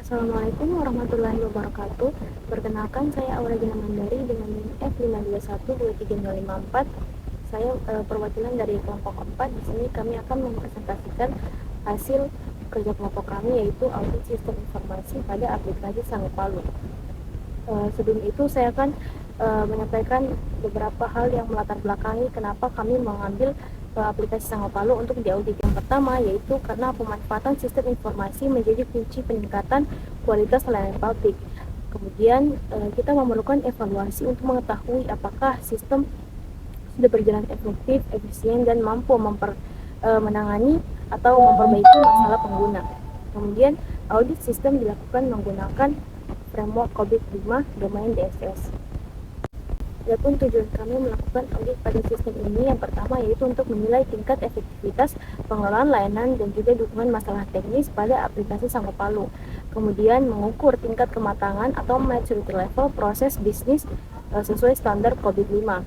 Assalamualaikum warahmatullahi wabarakatuh. Perkenalkan, saya Aurelina Mandari dengan NIM F521-23054. Saya perwakilan dari kelompok 4. Di sini kami akan mempresentasikan hasil kerja kelompok kami, yaitu audit sistem informasi pada aplikasi Sango Palu. Sebelum itu saya akan menyampaikan beberapa hal yang melatar belakangi kenapa kami mengambil aplikasi Sango Palu untuk diaudit. Yang pertama yaitu karena pemanfaatan sistem informasi menjadi kunci peningkatan kualitas layanan publik. Kemudian kita memerlukan evaluasi untuk mengetahui apakah sistem sudah berjalan efektif, efisien, dan mampu menangani atau memperbaiki masalah pengguna. Kemudian audit sistem dilakukan menggunakan framework COVID-5 domain DSS. Adapun tujuan kami melakukan audit pada sistem ini yang pertama yaitu untuk menilai tingkat efektivitas pengelolaan layanan dan juga dukungan masalah teknis pada aplikasi Sango Palu. Kemudian mengukur tingkat kematangan atau maturity level proses bisnis sesuai standar COVID-5.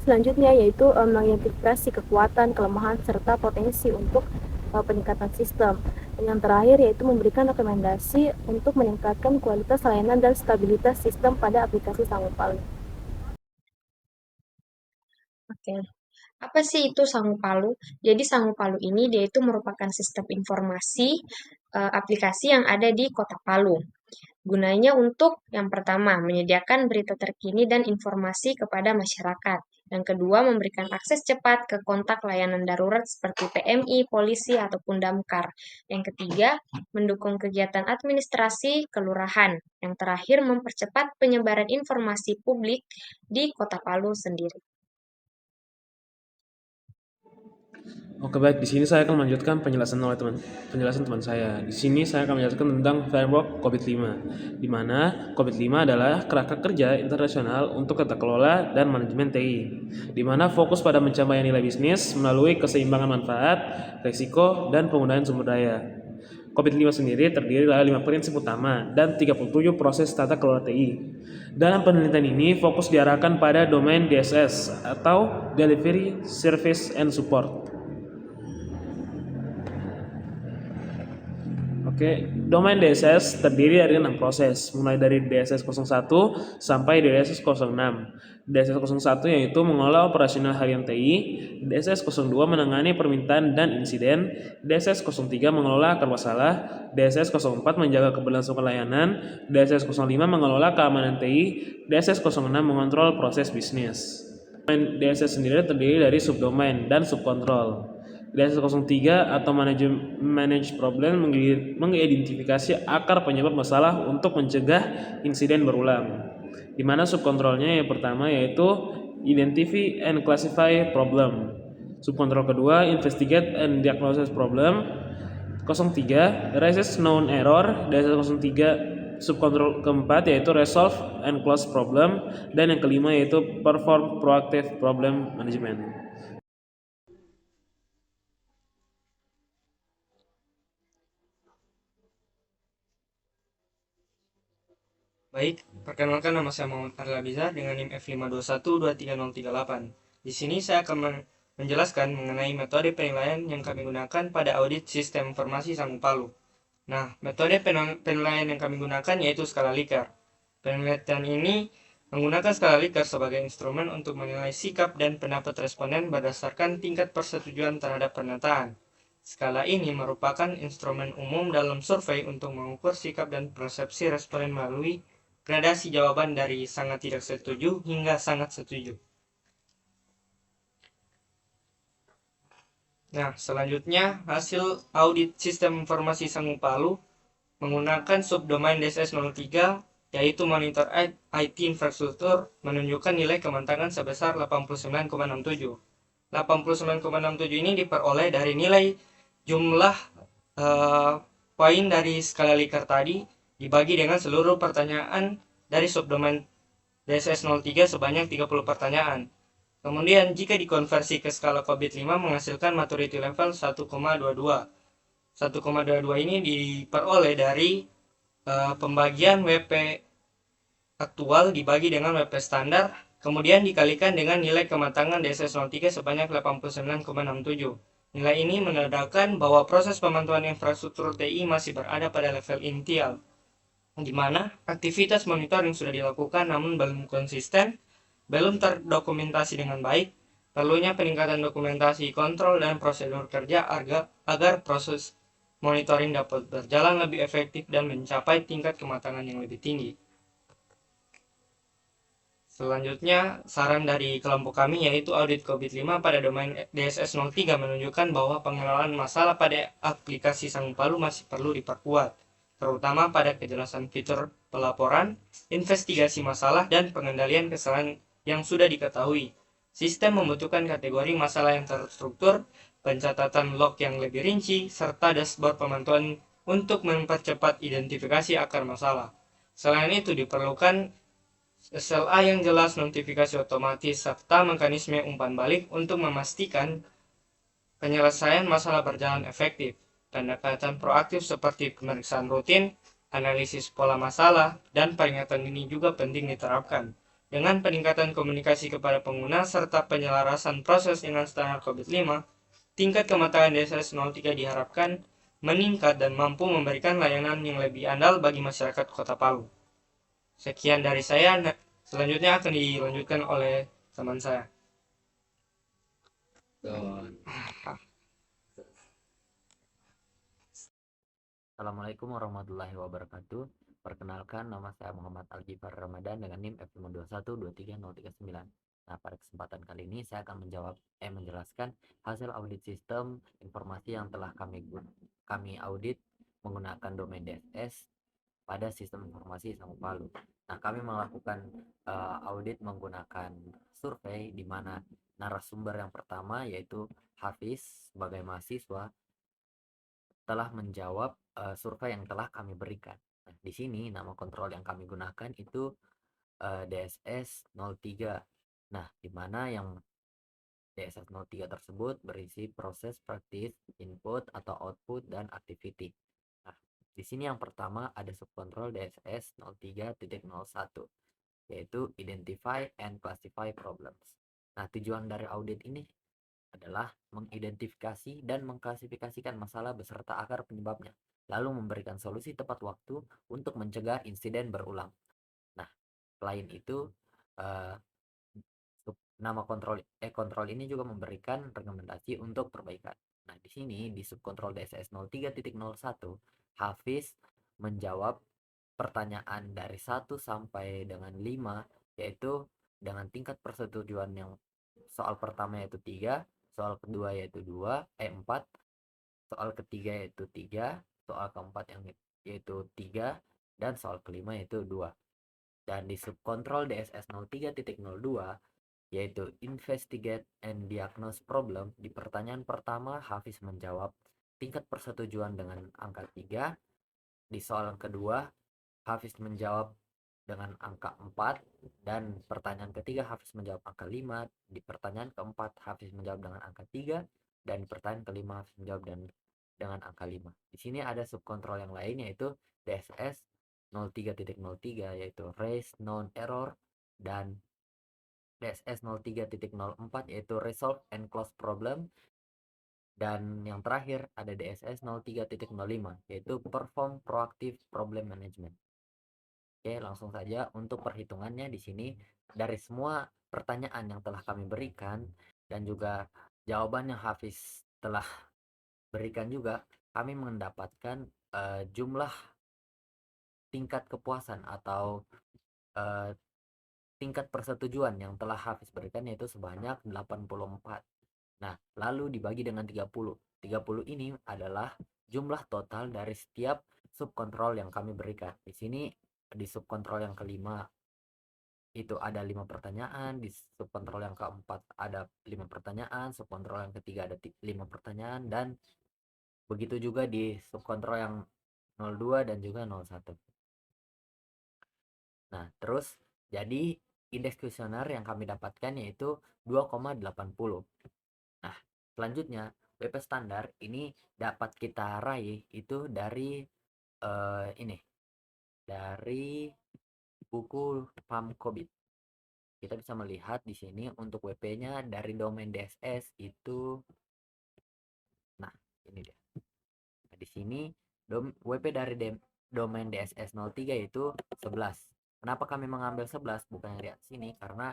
Selanjutnya yaitu mengidentifikasi kekuatan, kelemahan, serta potensi untuk peningkatan sistem. Dan yang terakhir yaitu memberikan rekomendasi untuk meningkatkan kualitas layanan dan stabilitas sistem pada aplikasi Sango Palu. Oke, apa sih itu Sango Palu? Jadi Sango Palu ini dia itu merupakan sistem informasi aplikasi yang ada di Kota Palu. Gunanya untuk yang pertama menyediakan berita terkini dan informasi kepada masyarakat. Yang kedua memberikan akses cepat ke kontak layanan darurat seperti PMI, polisi ataupun damkar. Yang ketiga mendukung kegiatan administrasi kelurahan. Yang terakhir mempercepat penyebaran informasi publik di Kota Palu sendiri. Oke baik, di sini saya akan melanjutkan penjelasan teman saya. Di sini saya akan menjelaskan tentang framework COVID-5, di mana COVID-5 adalah kerangka kerja internasional untuk tata kelola dan manajemen TI, di mana fokus pada pencapaian nilai bisnis melalui keseimbangan manfaat, risiko, dan penggunaan sumber daya. COVID-5 sendiri terdiri dari 5 prinsip utama dan 37 proses tata kelola TI. Dalam penelitian ini fokus diarahkan pada domain DSS atau Delivery, Service, and Support. Oke, domain DSS terdiri dari 6 proses, mulai dari DSS 01 sampai DSS 06. DSS 01 yaitu mengelola operasional harian TI, DSS 02 menangani permintaan dan insiden, DSS 03 mengelola akar masalah, DSS 04 menjaga keberlangsungan layanan, DSS 05 mengelola keamanan TI, DSS 06 mengontrol proses bisnis. Domain DSS sendiri terdiri dari subdomain dan subkontrol. DSS 03 atau manage problem mengidentifikasi akar penyebab masalah untuk mencegah insiden berulang. Di mana subkontrolnya yang pertama yaitu identify and classify problem. Subkontrol kedua investigate and diagnosis problem. 03 raises known error. DSS 03 subkontrol keempat yaitu resolve and close problem, dan yang kelima yaitu perform proactive problem management. Baik, perkenalkan nama saya Muhammad Arla Bizar dengan NIM F521-23038. Di sini saya akan menjelaskan mengenai metode penilaian yang kami gunakan pada audit sistem informasi Sango Palu. Nah, metode penilaian yang kami gunakan yaitu skala Likert. Penelitian ini menggunakan skala Likert sebagai instrumen untuk menilai sikap dan pendapat responden berdasarkan tingkat persetujuan terhadap pernyataan. Skala ini merupakan instrumen umum dalam survei untuk mengukur sikap dan persepsi responden melalui gradasi jawaban dari sangat tidak setuju hingga sangat setuju. Nah, selanjutnya hasil audit sistem informasi Sango Palu menggunakan subdomain DSS 03 yaitu monitor IT infrastruktur menunjukkan nilai kematangan sebesar 89,67. 89,67 ini diperoleh dari nilai jumlah poin dari skala Likert tadi dibagi dengan seluruh pertanyaan dari subdomain DSS 03 sebanyak 30 pertanyaan. Kemudian jika dikonversi ke skala COVID-5 menghasilkan maturity level 1,22. 1,22 ini diperoleh dari pembagian WP aktual dibagi dengan WP standar, kemudian dikalikan dengan nilai kematangan DSS 03 sebanyak 89,67. Nilai ini menandakan bahwa proses pemantauan infrastruktur TI masih berada pada level initial, di mana aktivitas monitoring sudah dilakukan namun belum konsisten, belum terdokumentasi dengan baik, perlunya peningkatan dokumentasi, kontrol, dan prosedur kerja agar proses monitoring dapat berjalan lebih efektif dan mencapai tingkat kematangan yang lebih tinggi. Selanjutnya, saran dari kelompok kami yaitu audit COVID-5 pada domain DSS03 menunjukkan bahwa pengelolaan masalah pada aplikasi Sangu Palu masih perlu diperkuat, terutama pada kejelasan fitur pelaporan, investigasi masalah, dan pengendalian kesalahan yang sudah diketahui. Sistem membutuhkan kategori masalah yang terstruktur, pencatatan log yang lebih rinci, serta dashboard pemantauan untuk mempercepat identifikasi akar masalah. Selain itu diperlukan SLA yang jelas, notifikasi otomatis, serta mekanisme umpan balik untuk memastikan penyelesaian masalah berjalan efektif. Pendekatan proaktif seperti pemeriksaan rutin, analisis pola masalah, dan peringatan dini juga penting diterapkan. Dengan peningkatan komunikasi kepada pengguna serta penyelarasan proses dengan standar COVID-5, tingkat kematangan DSS03 diharapkan meningkat dan mampu memberikan layanan yang lebih andal bagi masyarakat Kota Palu. Sekian dari saya, selanjutnya akan dilanjutkan oleh teman saya. Assalamualaikum warahmatullahi wabarakatuh. Perkenalkan, nama saya Muhammad Al-Ghifar Ramadan dengan NIM F521-23039. Nah, pada kesempatan kali ini saya akan menjelaskan hasil audit sistem informasi yang telah kami audit menggunakan domain DSS pada sistem informasi Sangu Palu. Nah, kami melakukan audit menggunakan survei di mana narasumber yang pertama yaitu Hafiz sebagai mahasiswa telah menjawab survei yang telah kami berikan. Nah, di sini nama kontrol yang kami gunakan itu DSS 03. Nah, di mana yang DSS 03 tersebut berisi proses, praktis, input atau output, dan activity. Nah, di sini yang pertama ada subkontrol DSS 03.01, yaitu Identify and Classify Problems. Nah, tujuan dari audit ini adalah mengidentifikasi dan mengklasifikasikan masalah beserta akar penyebabnya, lalu memberikan solusi tepat waktu untuk mencegah insiden berulang. Nah, selain itu, nama kontrol ini juga memberikan rekomendasi untuk perbaikan. Nah, di sini di subkontrol DSS 03.01, Hafiz menjawab pertanyaan dari 1 sampai dengan 5, yaitu dengan tingkat persetujuan yang soal pertama yaitu 3, soal kedua yaitu 4, soal ketiga yaitu 3, soal keempat yang yaitu 3, dan soal kelima yaitu 2. Dan di subkontrol DSS 03.02 yaitu Investigate and Diagnose Problem, di pertanyaan pertama Hafiz menjawab tingkat persetujuan dengan angka 3, di soal kedua Hafiz menjawab dengan angka 4, dan pertanyaan ketiga Hafiz menjawab angka 5, di pertanyaan keempat Hafiz menjawab dengan angka 3, dan di pertanyaan kelima Hafiz menjawab dengan angka 5. Di sini ada subkontrol yang lain yaitu DSS 03.03 yaitu Raise Known Error, dan DSS 03.04 yaitu Resolve and Close Problem, dan yang terakhir ada DSS 03.05 yaitu Perform Proactive Problem Management. Oke, langsung saja untuk perhitungannya di sini. Dari semua pertanyaan yang telah kami berikan dan juga jawaban yang Hafiz telah berikan juga, kami mendapatkan jumlah tingkat kepuasan atau tingkat persetujuan yang telah Hafiz berikan yaitu sebanyak 84. Nah, lalu dibagi dengan 30. 30 ini adalah jumlah total dari setiap subkontrol yang kami berikan. Di sini di subkontrol yang kelima itu ada 5 pertanyaan, di subkontrol yang keempat ada 5 pertanyaan, subkontrol yang ketiga ada 5 pertanyaan, dan begitu juga di subkontrol yang 02 dan juga 01. Nah, terus jadi indeks kuesioner yang kami dapatkan yaitu 2,80. Nah, selanjutnya WP standar ini dapat kita raih itu dari dari buku PAMCOBIT. Kita bisa melihat di sini untuk WP-nya dari domain DSS itu Ini dia. Nah, di sini WP dari domain DSS 03 itu 11. Kenapa kami mengambil 11 bukan lihat sini? Karena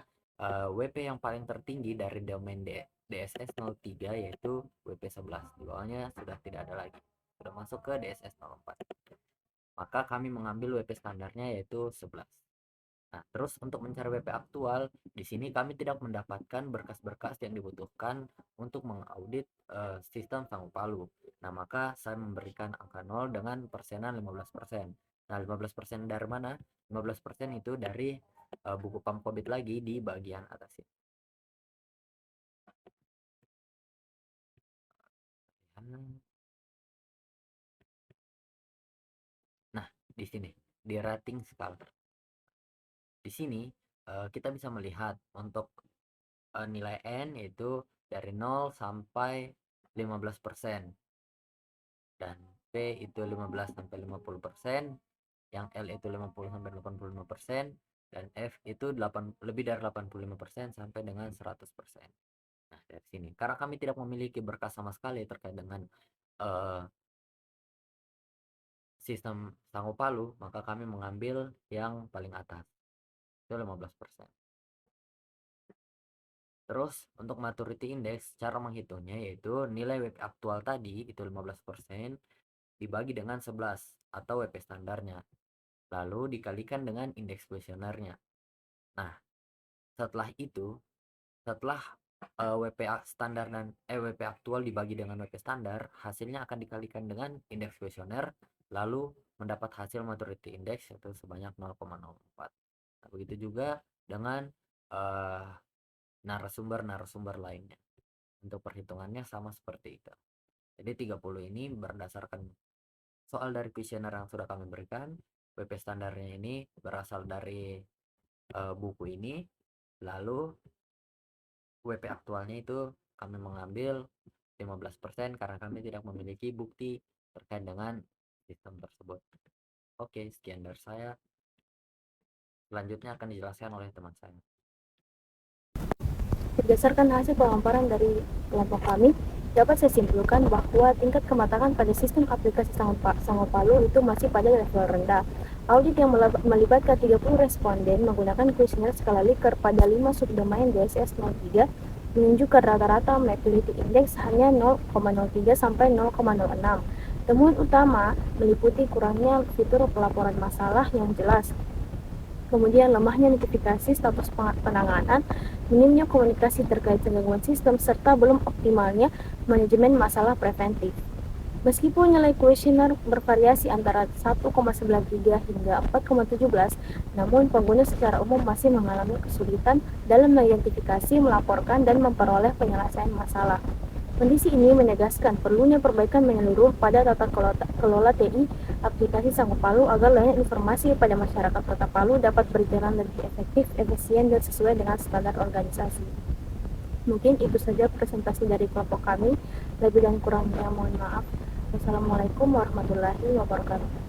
WP yang paling tertinggi dari domain DSS 03 yaitu WP 11. Di bawahnya sudah tidak ada lagi. Sudah masuk ke DSS 04. Maka kami mengambil WP standarnya yaitu 11. Nah, terus untuk mencari WP aktual, di sini kami tidak mendapatkan berkas-berkas yang dibutuhkan untuk mengaudit sistem Sanggup Palu. Nah, maka saya memberikan angka 0 dengan persenan 15%. Nah, 15% dari mana? 15% itu dari buku Pamkobit lagi di bagian atas ini. Nah, di sini, di rating skala. Di sini kita bisa melihat untuk nilai N yaitu dari 0 sampai 15%, dan P itu 15 sampai 50%, yang L itu 50 sampai 85%, dan F itu lebih dari 85% sampai dengan 100%. Nah, dari sini karena kami tidak memiliki berkas sama sekali terkait dengan sistem Sanggup Palu, maka kami mengambil yang paling atas itu 15%. Terus untuk maturity index, cara menghitungnya yaitu nilai WP aktual tadi itu 15% dibagi dengan 11 atau WP standarnya. Lalu dikalikan dengan indeks kuesionernya. Nah, setelah itu, setelah WP standar dan WP aktual dibagi dengan WP standar, hasilnya akan dikalikan dengan indeks kuesioner, lalu mendapat hasil maturity index yaitu sebanyak 0,04. Nah, begitu juga dengan narasumber-narasumber lainnya. Untuk perhitungannya sama seperti itu. Jadi 30 ini berdasarkan soal dari kuesioner yang sudah kami berikan. WP standarnya ini berasal dari buku ini. Lalu WP aktualnya itu kami mengambil 15% karena kami tidak memiliki bukti terkait dengan sistem tersebut. Oke, sekian dari saya. Selanjutnya akan dijelaskan oleh teman saya. Berdasarkan hasil pemaparan dari kelompok kami, dapat saya simpulkan bahwa tingkat kematangan pada sistem aplikasi Sanggup Palu itu masih pada level rendah. Audit yang melibatkan 30 responden menggunakan kuesioner skala Likert pada 5 subdomain DSS 03 menunjukkan rata-rata maturity index hanya 0,03 sampai 0,06. Temuan utama meliputi kurangnya fitur pelaporan masalah yang jelas, kemudian lemahnya notifikasi status penanganan, minimnya komunikasi terkait gangguan sistem, serta belum optimalnya manajemen masalah preventif. Meskipun nilai kuesioner bervariasi antara 1,93 hingga 4,17, namun pengguna secara umum masih mengalami kesulitan dalam mengidentifikasi, melaporkan, dan memperoleh penyelesaian masalah. Kondisi ini menegaskan perlunya perbaikan menyeluruh pada tata kelola TI aplikasi Sanggup Palu agar layanan informasi pada masyarakat Kota Palu dapat berjalan lebih efektif, efisien, dan sesuai dengan standar organisasi. Mungkin itu saja presentasi dari kelompok kami. Lebih dan kurangnya mohon maaf. Wassalamualaikum warahmatullahi wabarakatuh.